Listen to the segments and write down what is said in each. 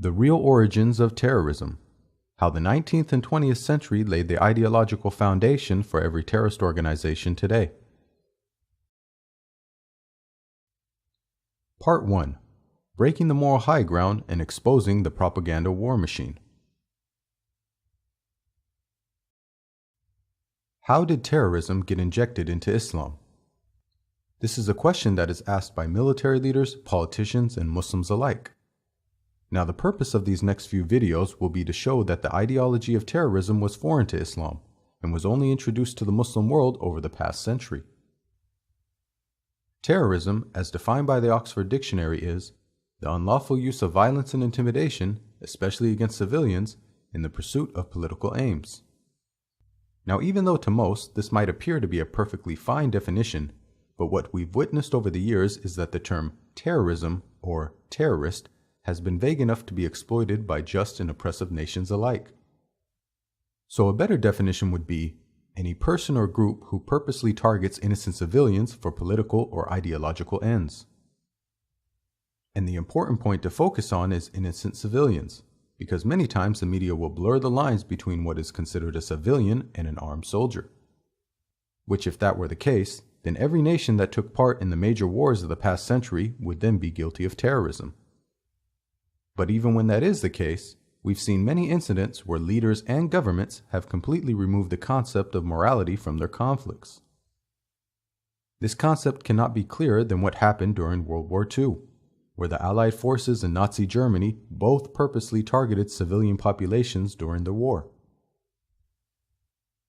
The Real Origins of Terrorism: How the 19th and 20th Century Laid the Ideological Foundation for Every Terrorist Organization Today. Part 1. Breaking the Moral High Ground and Exposing the Propaganda War Machine. How did terrorism get injected into Islam? This is a question that is asked by military leaders, politicians, and Muslims alike. Now, the purpose of these next few videos will be to show that the ideology of terrorism was foreign to Islam and was only introduced to the Muslim world over the past century. Terrorism, as defined by the Oxford Dictionary, is the unlawful use of violence and intimidation, especially against civilians, in the pursuit of political aims. Now, even though to most this might appear to be a perfectly fine definition, but what we've witnessed over the years is that the term terrorism or terrorist has been vague enough to be exploited by just and oppressive nations alike. So a better definition would be any person or group who purposely targets innocent civilians for political or ideological ends. And the important point to focus on is innocent civilians, because many times the media will blur the lines between what is considered a civilian and an armed soldier. Which, if that were the case, then every nation that took part in the major wars of the past century would then be guilty of terrorism. But even when that is the case, we've seen many incidents where leaders and governments have completely removed the concept of morality from their conflicts. This concept cannot be clearer than what happened during World War II, where the Allied forces and Nazi Germany both purposely targeted civilian populations during the war.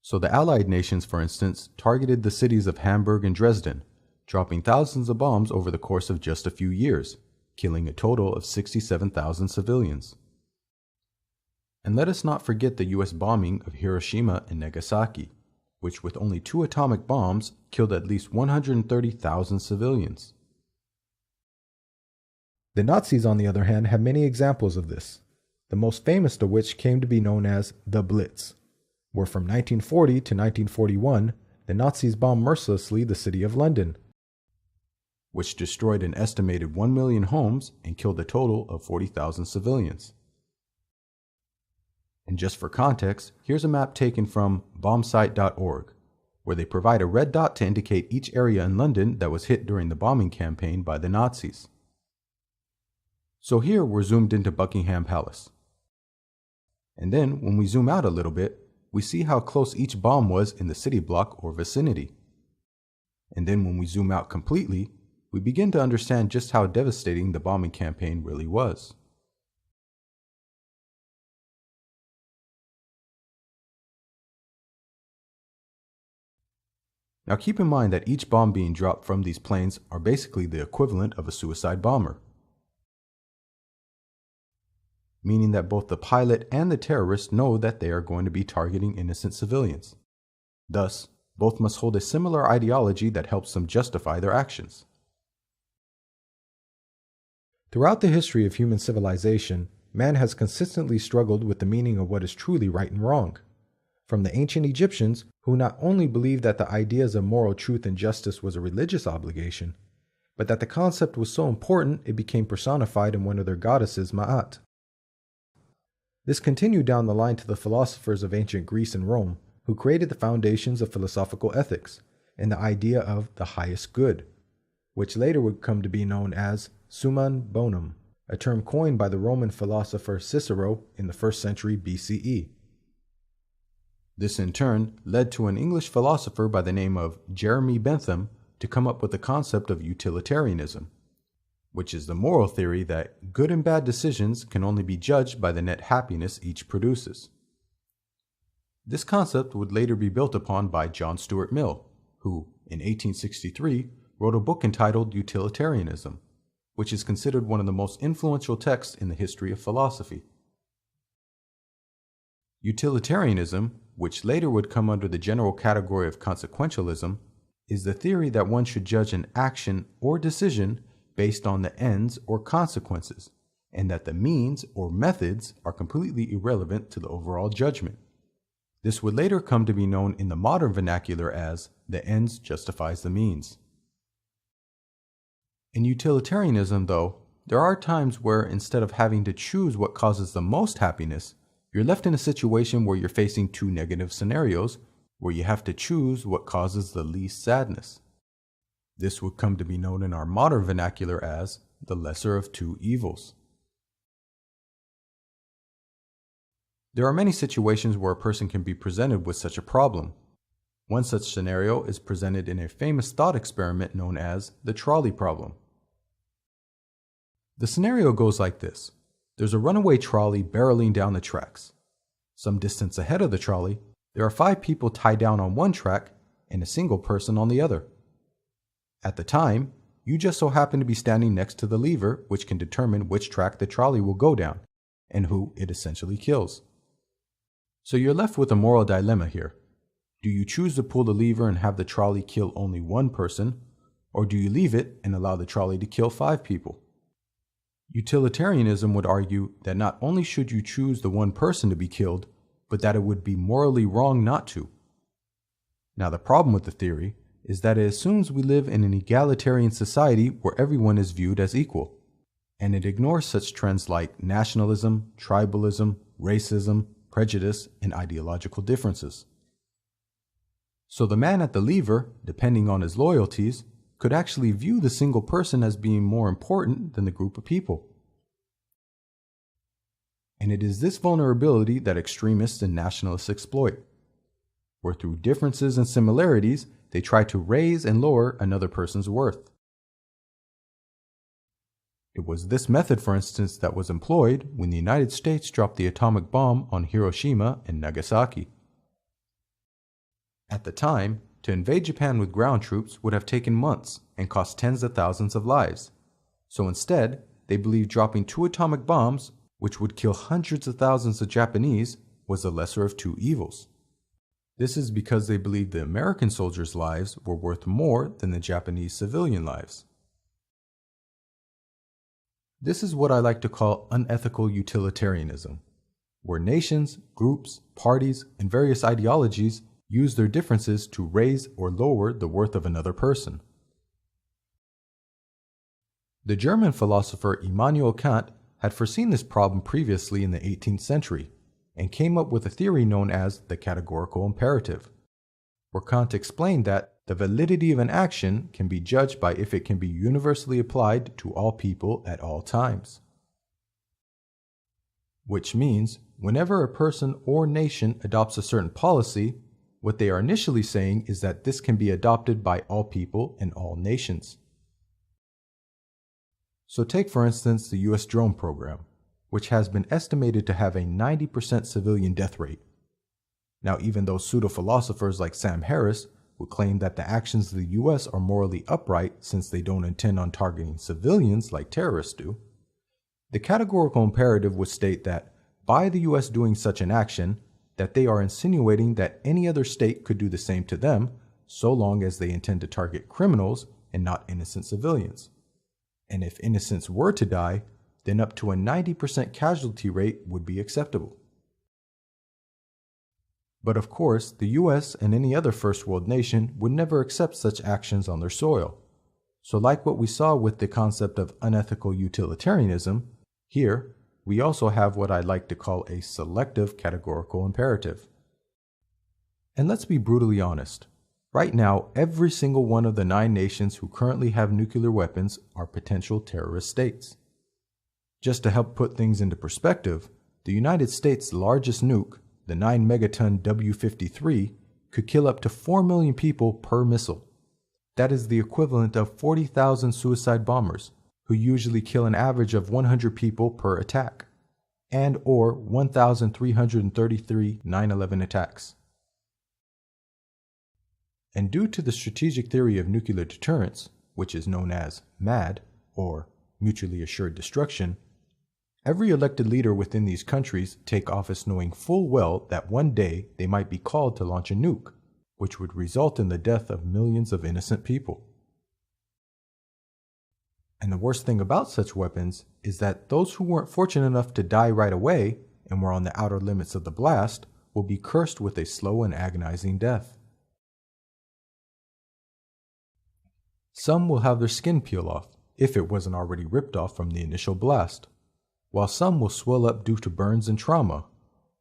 So the Allied nations, for instance, targeted the cities of Hamburg and Dresden, dropping thousands of bombs over the course of just a few years, killing a total of 67,000 civilians. And let us not forget the US bombing of Hiroshima and Nagasaki, which with only 2 atomic bombs killed at least 130,000 civilians. The Nazis, on the other hand, have many examples of this, the most famous of which came to be known as the Blitz, where from 1940 to 1941, the Nazis bombed mercilessly the city of London, which destroyed an estimated 1 million homes and killed a total of 40,000 civilians. And just for context, here's a map taken from bombsite.org, where they provide a red dot to indicate each area in London that was hit during the bombing campaign by the Nazis. So here we're zoomed into Buckingham Palace. And then when we zoom out a little bit, we see how close each bomb was in the city block or vicinity. And then when we zoom out completely, we begin to understand just how devastating the bombing campaign really was. Now keep in mind that each bomb being dropped from these planes are basically the equivalent of a suicide bomber, meaning that both the pilot and the terrorist know that they are going to be targeting innocent civilians. Thus, both must hold a similar ideology that helps them justify their actions. Throughout the history of human civilization, man has consistently struggled with the meaning of what is truly right and wrong. From the ancient Egyptians, who not only believed that the ideas of moral truth and justice was a religious obligation, but that the concept was so important it became personified in one of their goddesses, Ma'at. This continued down the line to the philosophers of ancient Greece and Rome, who created the foundations of philosophical ethics and the idea of the highest good, which later would come to be known as summum bonum, a term coined by the Roman philosopher Cicero in the 1st century BCE. This in turn led to an English philosopher by the name of Jeremy Bentham to come up with the concept of utilitarianism, which is the moral theory that good and bad decisions can only be judged by the net happiness each produces. This concept would later be built upon by John Stuart Mill, who, in 1863, wrote a book entitled Utilitarianism, which is considered one of the most influential texts in the history of philosophy. Utilitarianism, which later would come under the general category of consequentialism, is the theory that one should judge an action or decision based on the ends or consequences, and that the means or methods are completely irrelevant to the overall judgment. This would later come to be known in the modern vernacular as the ends justifies the means. In utilitarianism, though, there are times where instead of having to choose what causes the most happiness, you're left in a situation where you're facing two negative scenarios where you have to choose what causes the least sadness. This would come to be known in our modern vernacular as the lesser of two evils. There are many situations where a person can be presented with such a problem. One such scenario is presented in a famous thought experiment known as the trolley problem. The scenario goes like this. There's a runaway trolley barreling down the tracks. Some distance ahead of the trolley, there are 5 people tied down on one track and a single person on the other. At the time, you just so happen to be standing next to the lever which can determine which track the trolley will go down and who it essentially kills. So you're left with a moral dilemma here. Do you choose to pull the lever and have the trolley kill only one person, or do you leave it and allow the trolley to kill 5 people? Utilitarianism would argue that not only should you choose the one person to be killed, but that it would be morally wrong not to. Now the problem with the theory is that it assumes we live in an egalitarian society where everyone is viewed as equal, and it ignores such trends like nationalism, tribalism, racism, prejudice, and ideological differences. So the man at the lever, depending on his loyalties, could actually view the single person as being more important than the group of people. And it is this vulnerability that extremists and nationalists exploit, where through differences and similarities, they try to raise and lower another person's worth. It was this method, for instance, that was employed when the United States dropped the atomic bomb on Hiroshima and Nagasaki. At the time, to invade Japan with ground troops would have taken months and cost tens of thousands of lives. So instead, they believed dropping 2 atomic bombs, which would kill hundreds of thousands of Japanese, was the lesser of two evils. This is because they believed the American soldiers' lives were worth more than the Japanese civilian lives. This is what I like to call unethical utilitarianism, where nations, groups, parties, and various ideologies use their differences to raise or lower the worth of another person. The German philosopher Immanuel Kant had foreseen this problem previously in the 18th century and came up with a theory known as the categorical imperative, where Kant explained that the validity of an action can be judged by if it can be universally applied to all people at all times. Which means, whenever a person or nation adopts a certain policy, what they are initially saying is that this can be adopted by all people and all nations. So take for instance the US drone program, which has been estimated to have a 90% civilian death rate. Now even though pseudo-philosophers like Sam Harris would claim that the actions of the US are morally upright since they don't intend on targeting civilians like terrorists do, the categorical imperative would state that by the US doing such an action, that they are insinuating that any other state could do the same to them so long as they intend to target criminals and not innocent civilians. And if innocents were to die, then up to a 90% casualty rate would be acceptable. But of course, the US and any other first world nation would never accept such actions on their soil. So like what we saw with the concept of unethical utilitarianism, here we also have what I like to call a selective categorical imperative. And let's be brutally honest. Right now, every single one of the 9 nations who currently have nuclear weapons are potential terrorist states. Just to help put things into perspective, the United States' largest nuke, the 9-megaton W-53, could kill up to 4 million people per missile. That is the equivalent of 40,000 suicide bombers, who usually kill an average of 100 people per attack, and or 1,333 9/11 attacks. And due to the strategic theory of nuclear deterrence, which is known as MAD, or mutually assured destruction, every elected leader within these countries take office knowing full well that one day they might be called to launch a nuke, which would result in the death of millions of innocent people. And the worst thing about such weapons is that those who weren't fortunate enough to die right away and were on the outer limits of the blast will be cursed with a slow and agonizing death. Some will have their skin peel off, if it wasn't already ripped off from the initial blast, while some will swell up due to burns and trauma,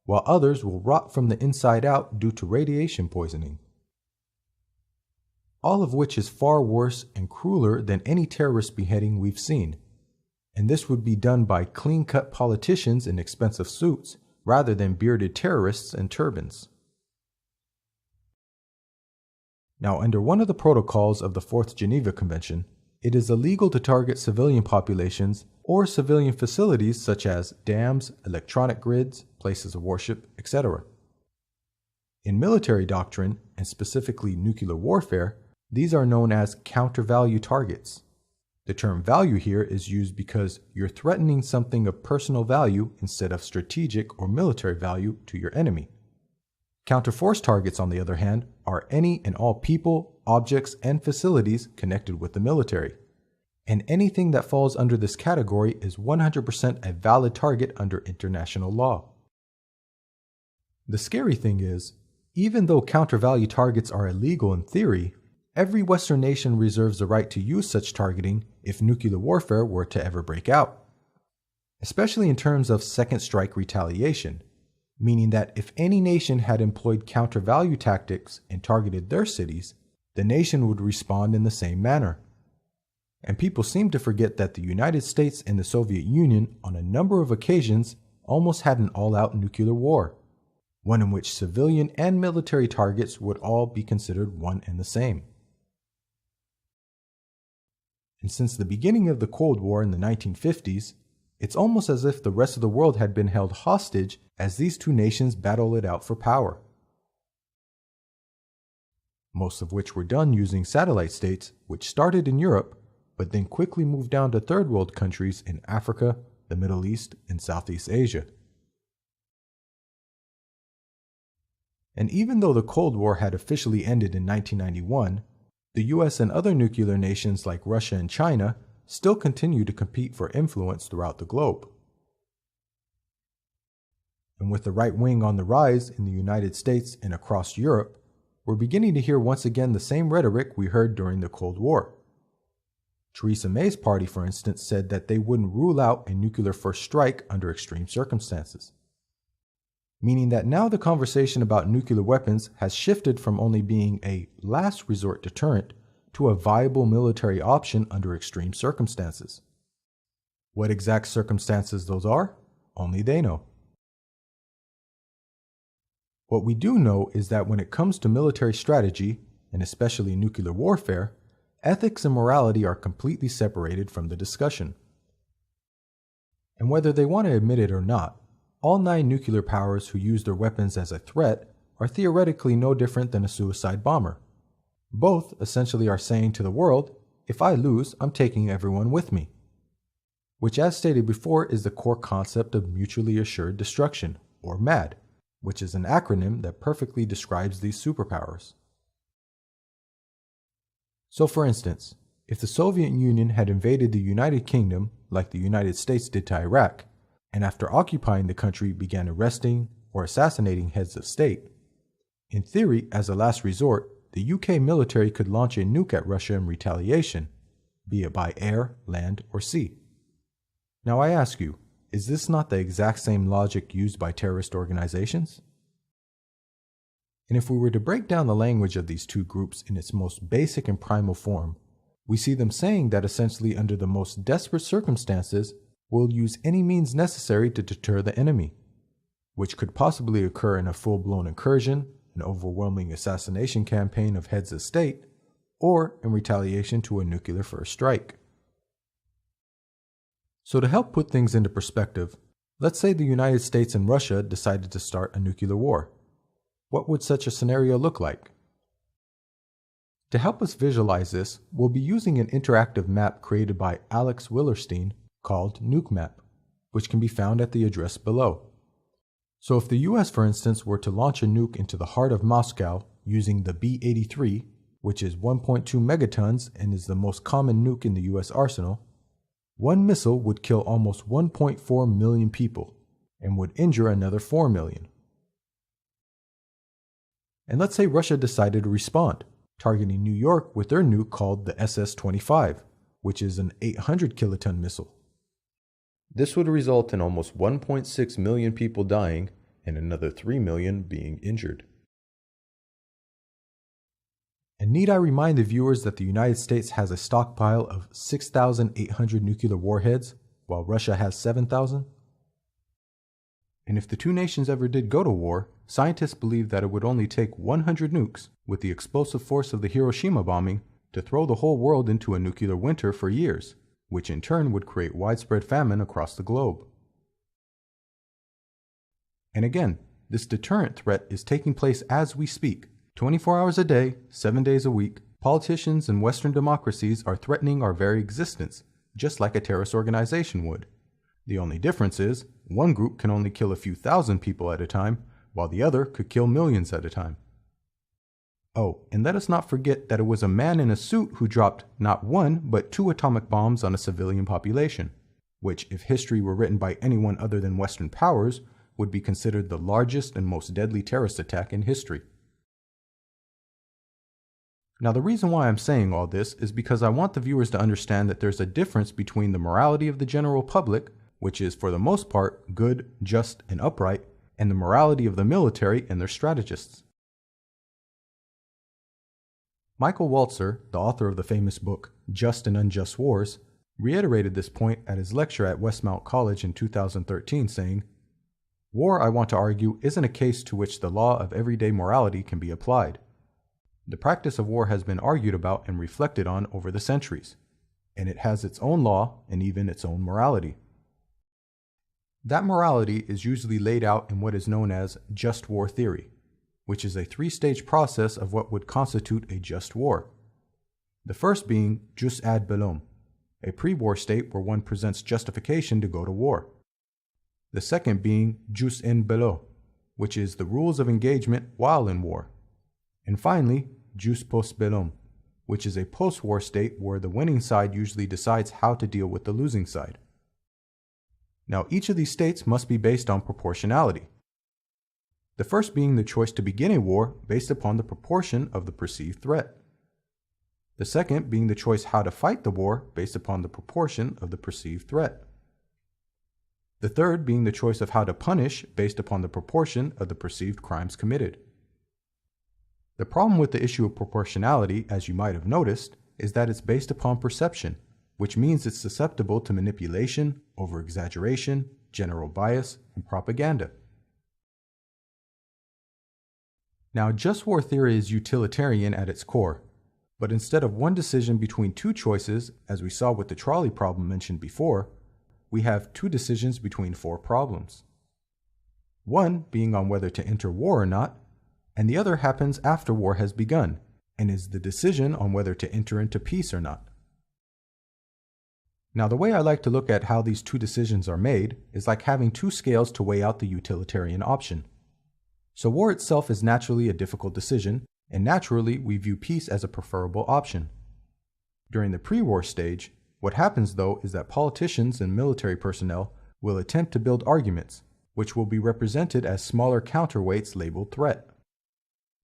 while others will rot from the inside out due to radiation poisoning. All of which is far worse and crueler than any terrorist beheading we've seen. And this would be done by clean-cut politicians in expensive suits rather than bearded terrorists in turbans. Now, under one of the protocols of the Fourth Geneva Convention, it is illegal to target civilian populations or civilian facilities such as dams, electronic grids, places of worship, etc. In military doctrine, and specifically nuclear warfare, these are known as counter-value targets. The term value here is used because you're threatening something of personal value instead of strategic or military value to your enemy. Counter-force targets, on the other hand, are any and all people, objects, and facilities connected with the military. And anything that falls under this category is 100% a valid target under international law. The scary thing is, even though counter-value targets are illegal in theory, every Western nation reserves the right to use such targeting if nuclear warfare were to ever break out. Especially in terms of second strike retaliation, meaning that if any nation had employed counter-value tactics and targeted their cities, the nation would respond in the same manner. And people seem to forget that the United States and the Soviet Union on a number of occasions almost had an all-out nuclear war, one in which civilian and military targets would all be considered one and the same. And since the beginning of the Cold War in the 1950s, it's almost as if the rest of the world had been held hostage as these two nations battle it out for power. Most of which were done using satellite states, which started in Europe, but then quickly moved down to third world countries in Africa, the Middle East, and Southeast Asia. And even though the Cold War had officially ended in 1991, the US and other nuclear nations like Russia and China still continue to compete for influence throughout the globe. And with the right wing on the rise in the United States and across Europe, we're beginning to hear once again the same rhetoric we heard during the Cold War. Theresa May's party, for instance, said that they wouldn't rule out a nuclear first strike under extreme circumstances. Meaning that now the conversation about nuclear weapons has shifted from only being a last resort deterrent to a viable military option under extreme circumstances. What exact circumstances those are, only they know. What we do know is that when it comes to military strategy, and especially nuclear warfare, ethics and morality are completely separated from the discussion. And whether they want to admit it or not, all 9 nuclear powers who use their weapons as a threat are theoretically no different than a suicide bomber. Both essentially are saying to the world, if I lose, I'm taking everyone with me. Which, as stated before, is the core concept of mutually assured destruction, or MAD, which is an acronym that perfectly describes these superpowers. So for instance, if the Soviet Union had invaded the United Kingdom like the United States did to Iraq, and after occupying the country began arresting or assassinating heads of state, in theory, as a last resort, the UK military could launch a nuke at Russia in retaliation, be it by air, land, or sea. Now I ask you, is this not the exact same logic used by terrorist organizations? And if we were to break down the language of these two groups in its most basic and primal form, we see them saying that essentially under the most desperate circumstances, we'll use any means necessary to deter the enemy, which could possibly occur in a full-blown incursion, an overwhelming assassination campaign of heads of state, or in retaliation to a nuclear first strike. So to help put things into perspective, let's say the United States and Russia decided to start a nuclear war. What would such a scenario look like? To help us visualize this, we'll be using an interactive map created by Alex Willerstein called Nuke Map, which can be found at the address below. So if the US, for instance, were to launch a nuke into the heart of Moscow using the B-83, which is 1.2 megatons and is the most common nuke in the US arsenal, one missile would kill almost 1.4 million people and would injure another 4 million. And let's say Russia decided to respond, targeting New York with their nuke called the SS-25, which is an 800 kiloton missile. This would result in almost 1.6 million people dying and another 3 million being injured. And need I remind the viewers that the United States has a stockpile of 6,800 nuclear warheads, while Russia has 7,000? And if the two nations ever did go to war, scientists believe that it would only take 100 nukes, with the explosive force of the Hiroshima bombing, to throw the whole world into a nuclear winter for years, which in turn would create widespread famine across the globe. And again, this deterrent threat is taking place as we speak. 24 hours a day, 7 days a week, politicians in Western democracies are threatening our very existence, just like a terrorist organization would. The only difference is, one group can only kill a few thousand people at a time, while the other could kill millions at a time. Oh, and let us not forget that it was a man in a suit who dropped not one, but 2 atomic bombs on a civilian population, which, if history were written by anyone other than Western powers, would be considered the largest and most deadly terrorist attack in history. Now, the reason why I'm saying all this is because I want the viewers to understand that there's a difference between the morality of the general public, which is for the most part good, just, and upright, and the morality of the military and their strategists. Michael Walzer, the author of the famous book Just and Unjust Wars, reiterated this point at his lecture at Westmount College in 2013, saying, "War, I want to argue, isn't a case to which the law of everyday morality can be applied. The practice of war has been argued about and reflected on over the centuries, and it has its own law and even its own morality. That morality is usually laid out in what is known as just war theory, which is a 3-stage process of what would constitute a just war. The first being jus ad bellum, a pre-war state where one presents justification to go to war. The second being jus in bello, which is the rules of engagement while in war. And finally, jus post bellum, which is a post-war state where the winning side usually decides how to deal with the losing side. Now, each of these states must be based on proportionality. The first being the choice to begin a war based upon the proportion of the perceived threat. The second being the choice how to fight the war based upon the proportion of the perceived threat. The third being the choice of how to punish based upon the proportion of the perceived crimes committed. The problem with the issue of proportionality, as you might have noticed, is that it's based upon perception, which means it's susceptible to manipulation, over-exaggeration, general bias, and propaganda. Now, just war theory is utilitarian at its core, but instead of one decision between 2 choices, as we saw with the trolley problem mentioned before, we have 2 decisions between 4 problems. One being on whether to enter war or not, and the other happens after war has begun, and is the decision on whether to enter into peace or not. Now, the way I like to look at how these 2 decisions are made is like having 2 scales to weigh out the utilitarian option. So war itself is naturally a difficult decision, and naturally we view peace as a preferable option. During the pre-war stage, what happens though is that politicians and military personnel will attempt to build arguments, which will be represented as smaller counterweights labeled threat.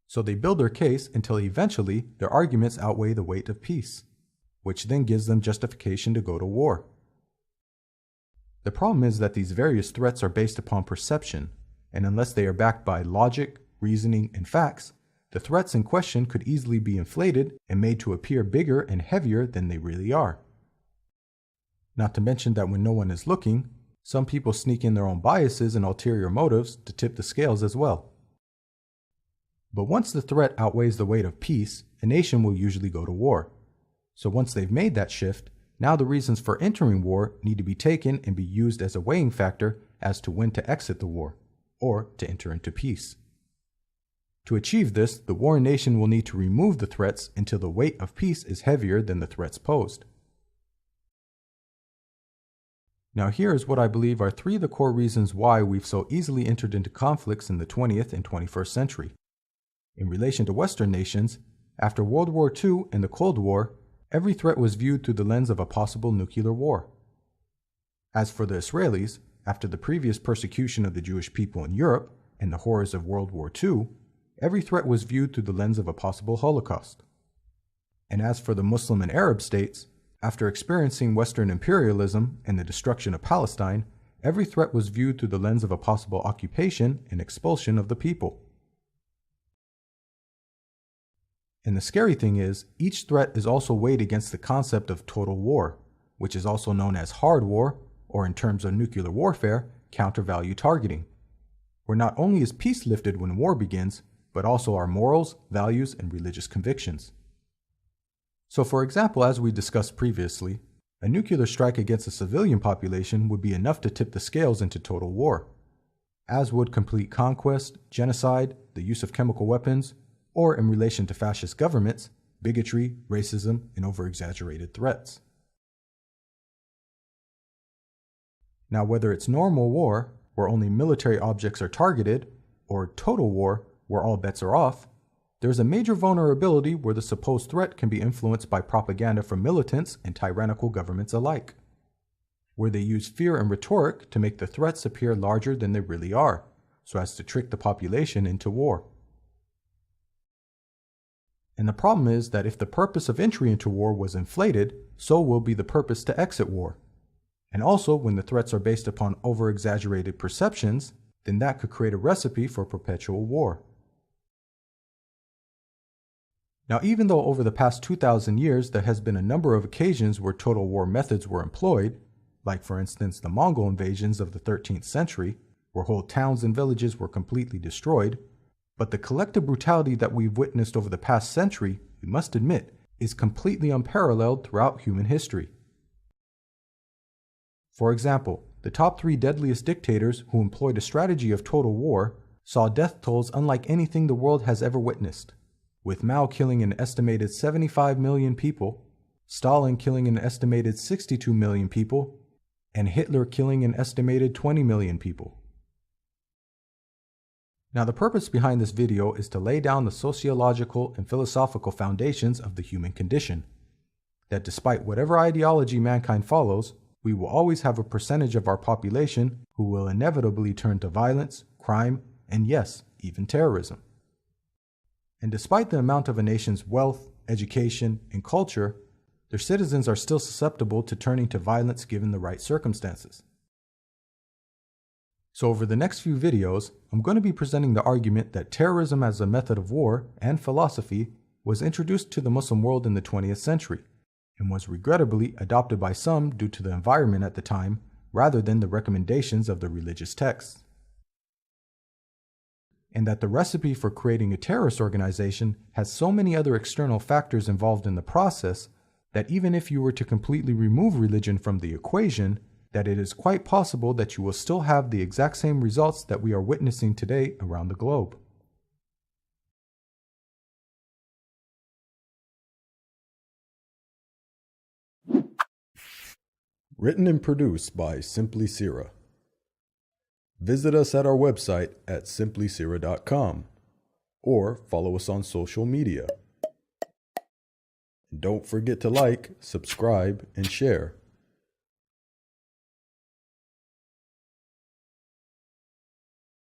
So they build their case until eventually their arguments outweigh the weight of peace, which then gives them justification to go to war. The problem is that these various threats are based upon perception, and unless they are backed by logic, reasoning, and facts, the threats in question could easily be inflated and made to appear bigger and heavier than they really are. Not to mention that when no one is looking, some people sneak in their own biases and ulterior motives to tip the scales as well. But once the threat outweighs the weight of peace, a nation will usually go to war. So once they've made that shift, now the reasons for entering war need to be taken and be used as a weighing factor as to when to exit the war, or to enter into peace. To achieve this, the warring nation will need to remove the threats until the weight of peace is heavier than the threats posed. Now here is what I believe are 3 of the core reasons why we've so easily entered into conflicts in the 20th and 21st century. In relation to Western nations, after World War II and the Cold War, every threat was viewed through the lens of a possible nuclear war. As for the Israelis, after the previous persecution of the Jewish people in Europe and the horrors of World War II, every threat was viewed through the lens of a possible Holocaust. And as for the Muslim and Arab states, After experiencing Western imperialism and the destruction of Palestine, every threat was viewed through the lens of a possible occupation and expulsion of the people. And the scary thing is, each threat is also weighed against the concept of total war, which is also known as hard war, or in terms of nuclear warfare, counter-value targeting, where not only is peace lifted when war begins, but also our morals, values, and religious convictions. So for example, as we discussed previously, a nuclear strike against a civilian population would be enough to tip the scales into total war, as would complete conquest, genocide, the use of chemical weapons, or in relation to fascist governments, bigotry, racism, and over-exaggerated threats. Now, whether it's normal war, where only military objects are targeted, or total war, where all bets are off, there's a major vulnerability where the supposed threat can be influenced by propaganda from militants and tyrannical governments alike, where they use fear and rhetoric to make the threats appear larger than they really are, so as to trick the population into war. And the problem is that if the purpose of entry into war was inflated, so will be the purpose to exit war. And also, when the threats are based upon over-exaggerated perceptions, then that could create a recipe for perpetual war. Now, even though over the past 2,000 years there has been a number of occasions where total war methods were employed, like for instance the Mongol invasions of the 13th century, where whole towns and villages were completely destroyed, but the collective brutality that we've witnessed over the past century, we must admit, is completely unparalleled throughout human history. For example, the top 3 deadliest dictators who employed a strategy of total war saw death tolls unlike anything the world has ever witnessed, with Mao killing an estimated 75 million people, Stalin killing an estimated 62 million people, and Hitler killing an estimated 20 million people. Now, the purpose behind this video is to lay down the sociological and philosophical foundations of the human condition, that despite whatever ideology mankind follows, we will always have a percentage of our population who will inevitably turn to violence, crime, and yes, even terrorism. And despite the amount of a nation's wealth, education, and culture, their citizens are still susceptible to turning to violence given the right circumstances. So over the next few videos, I'm going to be presenting the argument that terrorism as a method of war and philosophy was introduced to the Muslim world in the 20th century, and was regrettably adopted by some due to the environment at the time, rather than the recommendations of the religious texts. And that the recipe for creating a terrorist organization has so many other external factors involved in the process that even if you were to completely remove religion from the equation, that it is quite possible that you will still have the exact same results that we are witnessing today around the globe. Written and produced by Simply Seerah. Visit us at our website at simplyseerah.com or follow us on social media. Don't forget to like, subscribe, and share.